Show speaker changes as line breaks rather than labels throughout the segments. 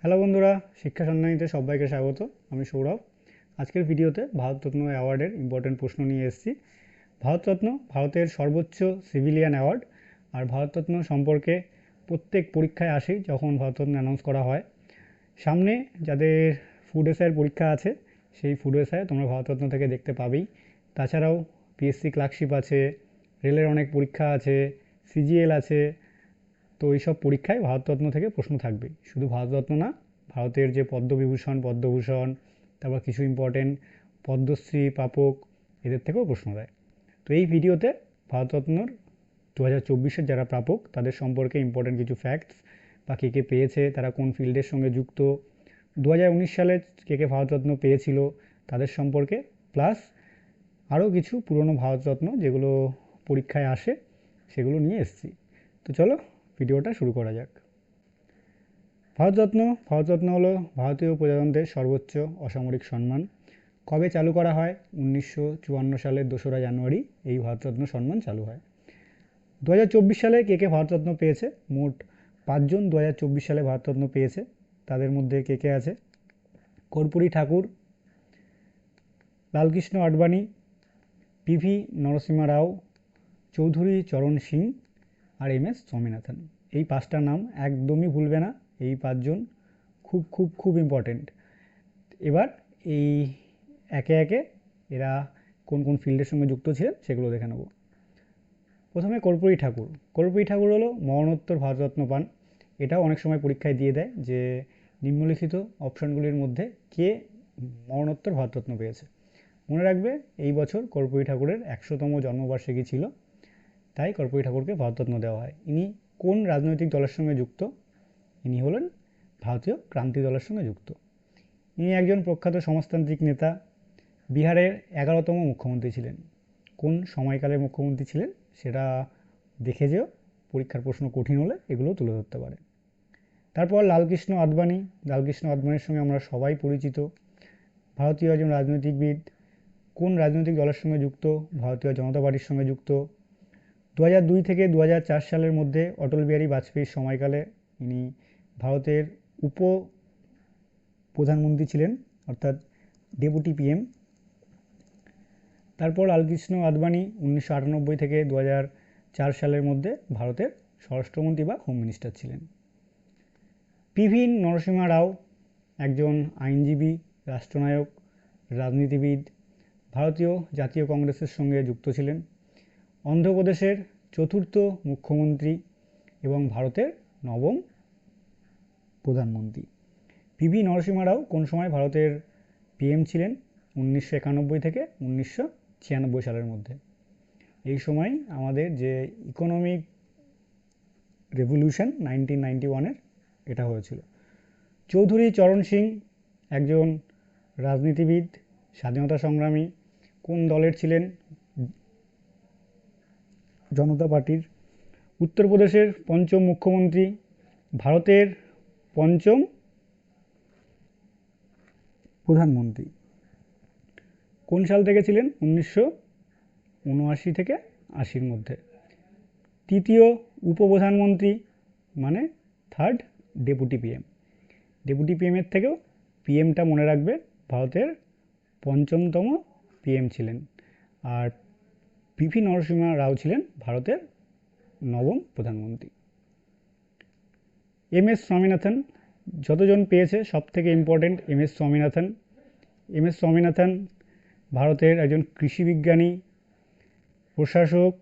Hello বন্ধুরা, শিক্ষা সন্ধানীতে সবাইকে স্বাগত। আমি সৌরভ। আজকের ভিডিওতে ভারতরত্ন অ্যাওয়ার্ডের ইম্পর্টেন্ট প্রশ্ন নিয়ে এসেছি। ভারতরত্ন ভারতের সর্বোচ্চ সিভিলিয়ান অ্যাওয়ার্ড। আর ভারতরত্ন সম্পর্কে প্রত্যেক পরীক্ষায় আসে যখন ভারতরত্ন অ্যানাউন্স করা হয়। সামনে যাদের ফুড এসআইয়ের পরীক্ষা আছে, সেই ফুড এসআই তোমরা ভারতরত্ন থেকে দেখতে পাবেই। তাছাড়াও পিএসসি ক্লার্কশিপ আছে, রেলের অনেক পরীক্ষা আছে, সিজিএল আছে। তো এইসব পরীক্ষায় ভারতরত্ন থেকে প্রশ্ন থাকবে। শুধু ভারতরত্ন না, ভারতের যে পদ্মবিভূষণ, পদ্মভূষণ, তারপর কিছু ইম্পর্টেন্ট পদ্মশ্রী প্রাপক, এদের থেকেও প্রশ্ন দেয়। তো এই ভিডিওতে ভারতরত্নর 2024-এর যারা প্রাপক তাদের সম্পর্কে ইম্পর্টেন্ট কিছু ফ্যাক্টস, বা কে কে পেয়েছে, তারা কোন ফিল্ডের সঙ্গে যুক্ত, 2019 সালে কে কে ভারতরত্ন পেয়েছিল তাদের সম্পর্কে, প্লাস আরও কিছু পুরনো ভারতরত্ন যেগুলো পরীক্ষায় আসে সেগুলো নিয়ে এসেছি। তো চলো ভিডিওটা শুরু করা যাক। ভারতরত্ন ভারতরত্ন হলো ভারতীয় প্রজাতন্ত্রের সর্বোচ্চ অসামরিক সম্মান। কবে চালু করা হয়? 1954 সালের 2রা জানুয়ারি এই ভারতরত্ন সম্মান চালু হয়। 2024 সালে কে কে ভারতরত্ন পেয়েছে? মোট 5জন 2024 সালে ভারতরত্ন পেয়েছে। তাদের মধ্যে কে কে আছে? কর্পূরী ঠাকুর, লালকৃষ্ণ আডবাণী, পিভি নরসিমহা রাও, চৌধুরী চরণ সিং আর এম এস স্বামীনাথন। এই 5টা নাম একদমই ভুলবে না। এই 5জন খুব খুব খুব ইম্পর্টেন্ট। এবার এই একে একে এরা কোন কোন ফিল্ডের সঙ্গে যুক্ত ছিলেন সেগুলো দেখে নেব। প্রথমে কর্পূরী ঠাকুর। কর্পূরী ঠাকুর হলো মরণোত্তর ভারতরত্ন পান। এটাও অনেক সময় পরীক্ষায় দিয়ে দেয় যে নিম্নলিখিত অপশানগুলির মধ্যে কে মরণোত্তর ভারতরত্ন পেয়েছে। মনে রাখবে এই বছর কর্পূরী ঠাকুরের 100তম জন্মবার্ষিকী ছিল, তাই কর্পূরী ঠাকুরকে ভারতরত্ন দেওয়া হয়। ইনি কোন রাজনৈতিক দলের সঙ্গে যুক্ত? ইনি হলেন ভারতীয় ক্রান্তি দলের সঙ্গে যুক্ত। ইনি একজন প্রখ্যাত সমাজতান্ত্রিক নেতা। বিহারের 11তম মুখ্যমন্ত্রী ছিলেন। কোন সময়কালের মুখ্যমন্ত্রী ছিলেন সেটা দেখে যেও, পরীক্ষার প্রশ্ন কঠিন হলে এগুলো তুলে ধরতে পারে। তারপর লালকৃষ্ণ আদবানি। লালকৃষ্ণ আদবানির সঙ্গে আমরা সবাই পরিচিত। ভারতীয় একজন রাজনৈতিকবিদ। কোন রাজনৈতিক দলের সঙ্গে যুক্ত? ভারতীয় জনতা পার্টির সঙ্গে যুক্ত। 2002 থেকে 2004 সালের মধ্যে অটল বিহারী বাজপেয়ীর সময়কালে ইনি ভারতের উপ প্রধানমন্ত্রী ছিলেন, অর্থাৎ ডেপুটি পিএম। তারপর লালকৃষ্ণ আদবানি 1998 থেকে 2004 সালের মধ্যে ভারতের স্বরাষ্ট্রমন্ত্রী বা হোম মিনিস্টার ছিলেন। পিভি নরসিমহা রাও একজন আইনজীবী, রাষ্ট্রনায়ক, রাজনীতিবিদ। ভারতীয় জাতীয় কংগ্রেসের সঙ্গে যুক্ত ছিলেন। অন্ধ্রপ্রদেশের 4র্থ মুখ্যমন্ত্রী এবং ভারতের 9ম প্রধানমন্ত্রী। পিভি নরসিমহা রাও কোন সময় ভারতের পিএম ছিলেন? 1991 থেকে 1996 সালের মধ্যে। এই সময় আমাদের যে ইকোনমিক রেভলিউশন 1991-এর এটা হয়েছিল। চৌধুরী চরণ সিং একজন রাজনীতিবিদ, স্বাধীনতা সংগ্রামী। কোন দলের ছিলেন? জনতা পার্টির। উত্তরপ্রদেশের 5ম মুখ্যমন্ত্রী, ভারতের 5ম প্রধানমন্ত্রী। কোন সাল থেকে ছিলেন? 1979 থেকে 80-র মধ্যে। 3য় উপপ্রধানমন্ত্রী, মানে 3rd ডেপুটি পিএম। ডেপুটি পিএমের থেকেও পিএমটা মনে রাখবে, ভারতের 5মতম পিএম ছিলেন। আর পিভি নরসিমহা রাও ছিলেন ভারতের 9ম প্রধানমন্ত্রী। এম এস স্বামীনাথন যতজন পেয়েছে সব থেকে ইম্পর্টেন্ট এম এস স্বামীনাথন। এম এস স্বামীনাথন ভারতের একজন কৃষিবিজ্ঞানী, প্রশাসক,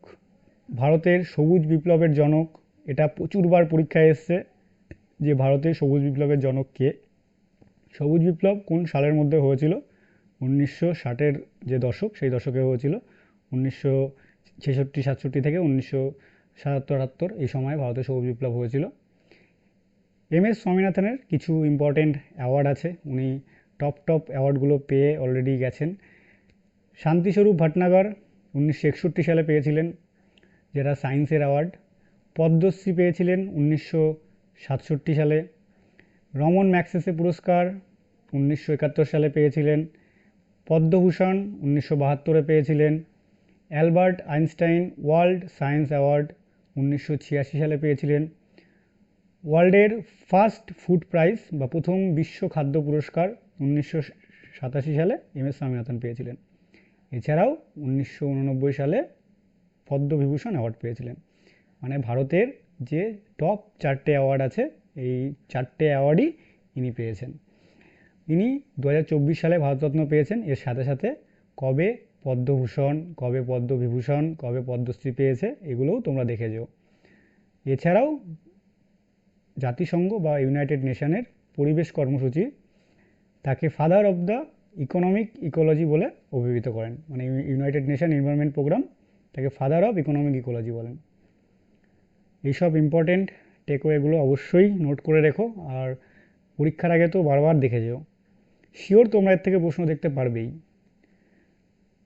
ভারতের সবুজ বিপ্লবের জনক। এটা প্রচুরবার পরীক্ষায় এসছে যে ভারতের সবুজ বিপ্লবের জনক কে। সবুজ বিপ্লব কোন সালের মধ্যে হয়েছিল? 1960-এর যে দশক, সেই দশকে হয়েছিল। 1966-67 থেকে 1977-78 এই সময় ভারতে সবুজ বিপ্লব হয়েছিল। এম এস স্বামীনাথনের কিছু ইম্পর্টেন্ট অ্যাওয়ার্ড আছে। উনি টপ অ্যাওয়ার্ডগুলো পেয়ে অলরেডি গেছেন। শান্তিস্বরূপ ভটনাগর 1961 সালে পেয়েছিলেন, যেটা সায়েন্সের অ্যাওয়ার্ড। পদ্মশ্রী পেয়েছিলেন 1967 সালে। রমন ম্যাগসেসে পুরস্কার 1971 সালে পেয়েছিলেন। পদ্মভূষণ 1972-এ পেয়েছিলেন। Albert Einstein world science award 1986 সালে পেয়েছিলেন। ওয়ার্ল্ডের ফার্স্ট ফুড প্রাইজ বা প্রথম বিশ্ব খাদ্য পুরস্কার 1987 সালে এম এস স্বামীনাথন পেয়েছিলেন। এছাড়াও 1989 সালে পদ্মবিভূষণ অ্যাওয়ার্ড পেয়েছিলেন। মানে ভারতের যে টপ 4টে অ্যাওয়ার্ড আছে এই 4টে অ্যাওয়ার্ডই ইনি পেয়েছেন। ইনি 2024 সালে ভারতরত্ন পেয়েছেন। এর সাথে সাথে কবে পদ্মভূষণ, কবে পদ্মবিভূষণ, কবে পদ্মশ্রী পেয়েছে এগুলোও তোমরা দেখে যেও। এছাড়াও জাতিসংঘ বা ইউনাইটেড নেশনের পরিবেশ কর্মসূচি তাকে father of the economic ecology বলে অভিহিত করেন। মানে ইউনাইটেড নেশন এনভায়রনমেন্ট প্রোগ্রাম তাকে ফাদার অফ ইকোনমিক ইকোলজি বলেন। এইসব ইম্পর্টেন্ট টেকওয়েগুলো অবশ্যই নোট করে রেখো, আর পরীক্ষার আগে তো বারবার দেখে যেও। শিওর তোমরা এর থেকে প্রশ্ন দেখতে পারবেই।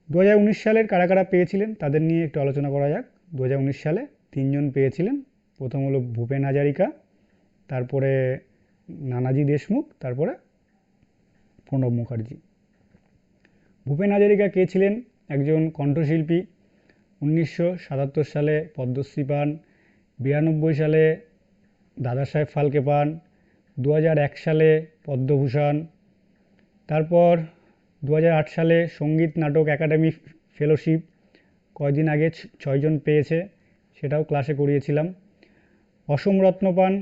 2019 সালের কারা কারা পেয়েছিলেন তাদের নিয়ে একটু আলোচনা করা যাক। 2019 সালে 3জন পেয়েছিলেন। প্রথম হলো ভূপেন হাজারিকা, তারপরে নানাজি দেশমুখ, তারপরে প্রণব মুখার্জি। ভূপেন হাজারিকা কে ছিলেন? একজন কণ্ঠশিল্পী। 1977 সালে পদ্মশ্রী পান, 92 সালে দাদাসাহেব ফালকে পান, 2001 সালে পদ্মভূষণ, তারপর 2008 সালে সঙ্গীত নাটক একাডেমি ফেলোশিপ কয়দিন আগে 6জন পেয়েছে, সেটাও ক্লাসে করিয়েছিলাম। অসম রত্ন পান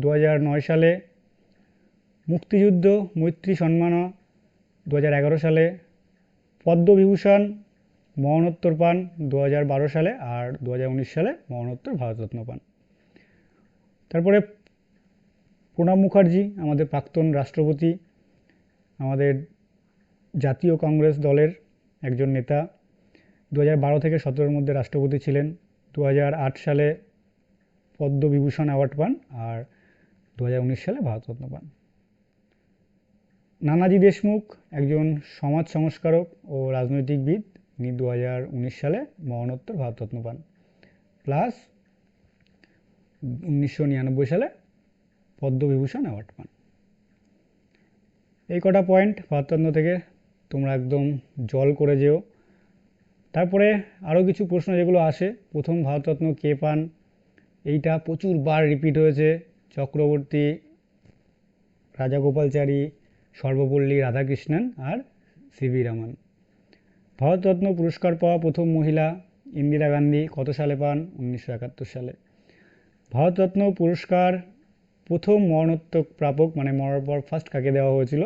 2009 সালে, মুক্তিযুদ্ধ মৈত্রী সম্মাননা 2011 সালে, পদ্মবিভূষণ মরণোত্তর পান 2012 সালে, আর 2019 সালে মরণোত্তর ভারতরত্ন পান। তারপরে প্রণব মুখার্জি আমাদের প্রাক্তন রাষ্ট্রপতি, আমাদের জাতীয় কংগ্রেস দলের একজন নেতা। 2012 থেকে 2017 মধ্যে রাষ্ট্রপতি ছিলেন। 2008 সালে পদ্মবিভূষণ অ্যাওয়ার্ড পান, আর 2019 সালে ভারতরত্ন পান। নানাজি দেশমুখ একজন সমাজ সংস্কারক ও রাজনৈতিকবিদ। ইনি 2019 সালে মরণোত্তর ভারতরত্ন পান, প্লাস 1999 সালে পদ্মবিভূষণ অ্যাওয়ার্ড পান। এই কটা পয়েন্ট ভারতরত্ন থেকে তোমরা একদম জল করে যেও। তারপরে আরও কিছু প্রশ্ন যেগুলো আসে, প্রথম ভারতরত্ন কে পান, এইটা প্রচুর বার রিপিট হয়েছে। চক্রবর্তী, রাজাগোপালচারী, সর্বপল্লী রাধাকৃষ্ণন আর সিভি রমন। ভারতরত্ন পুরস্কার পাওয়া প্রথম মহিলা ইন্দিরা গান্ধী কত সালে পান? 1971 সালে। ভারতরত্ন পুরস্কার প্রথম মরণোত্তর প্রাপক, মানে মরার পর ফার্স্ট কাকে দেওয়া হয়েছিল?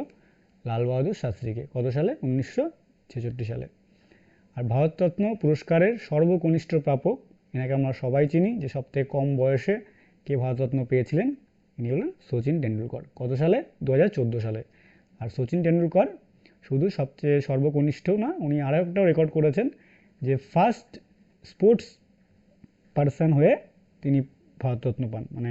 লাল বাহাদুর শাস্ত্রীকে। কত সালে? 1966 সালে। আর ভারতরত্ন পুরস্কারের সর্বকনিষ্ঠ প্রাপক, এনাকে আমরা সবাই চিনি, যে সবথেকে কম বয়সে কে ভারতরত্ন পেয়েছিলেন, ইনি হলেন শচীন টেন্ডুলকর। কত সালে? 2014 সালে। আর শচীন টেন্ডুলকর শুধু সবচেয়ে সর্বকনিষ্ঠ না, উনি আরও একটাও রেকর্ড করেছেন, যে ফার্স্ট স্পোর্টস পার্সন হয়ে তিনি ভারতরত্ন পান। মানে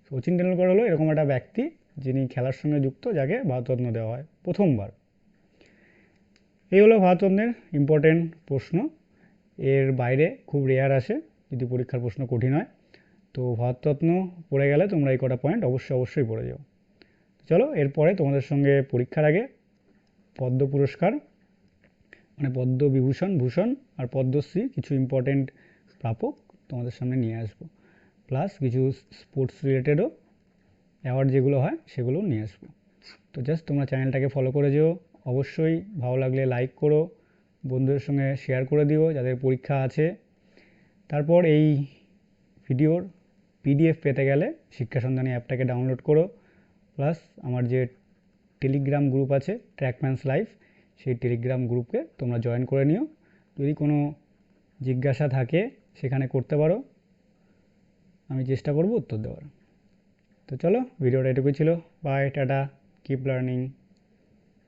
শচীন টেন্ডুলকর হলো এরকম একটা ব্যক্তি যিনি খেলার সঙ্গে যুক্ত, যাকে ভারতরত্ন দেওয়া হয় প্রথমবার। এই হলো ভারতরত্নের ইম্পর্টেন্ট প্রশ্ন। এর বাইরে খুব রেয়ার আসে যদি পরীক্ষার প্রশ্ন কঠিন হয়। তো ভারতরত্ন পড়ে গেলে তোমরা এই কটা পয়েন্ট অবশ্যই পড়ে যাও। চলো এরপরে তোমাদের সঙ্গে পরীক্ষার আগে পদ্ম পুরস্কার, মানে পদ্মবিভূষণ, ভূষণ আর পদ্মশ্রী কিছু ইম্পর্টেন্ট প্রাপক তোমাদের সামনে নিয়ে আসবো, প্লাস কিছু স্পোর্টস রিলেটেডও অ্যাওয়ার্ড যেগুলো হয় সেগুলোও নিয়ে আসবো। তো জাস্ট তোমরা চ্যানেলটাকে ফলো করে যেও। অবশ্যই ভালো লাগলে লাইক করো, বন্ধুদের সঙ্গে শেয়ার করে দিও যাদের পরীক্ষা আছে। তারপর এই ভিডিওর পিডিএফ পেতে গেলে শিক্ষা সন্ধানী অ্যাপটাকে ডাউনলোড করো, প্লাস আমার যে টেলিগ্রাম গ্রুপ আছে ট্র্যাকম্যানস লাইফ, সেই টেলিগ্রাম গ্রুপকে তোমরা জয়েন করে নিও। যদি কোনো জিজ্ঞাসা থাকে সেখানে করতে পারো, আমি চেষ্টা করব উত্তর দেওয়ার। তো চলো ভিডিওটা এটুকুই ছিল। Bye, tata, keep learning.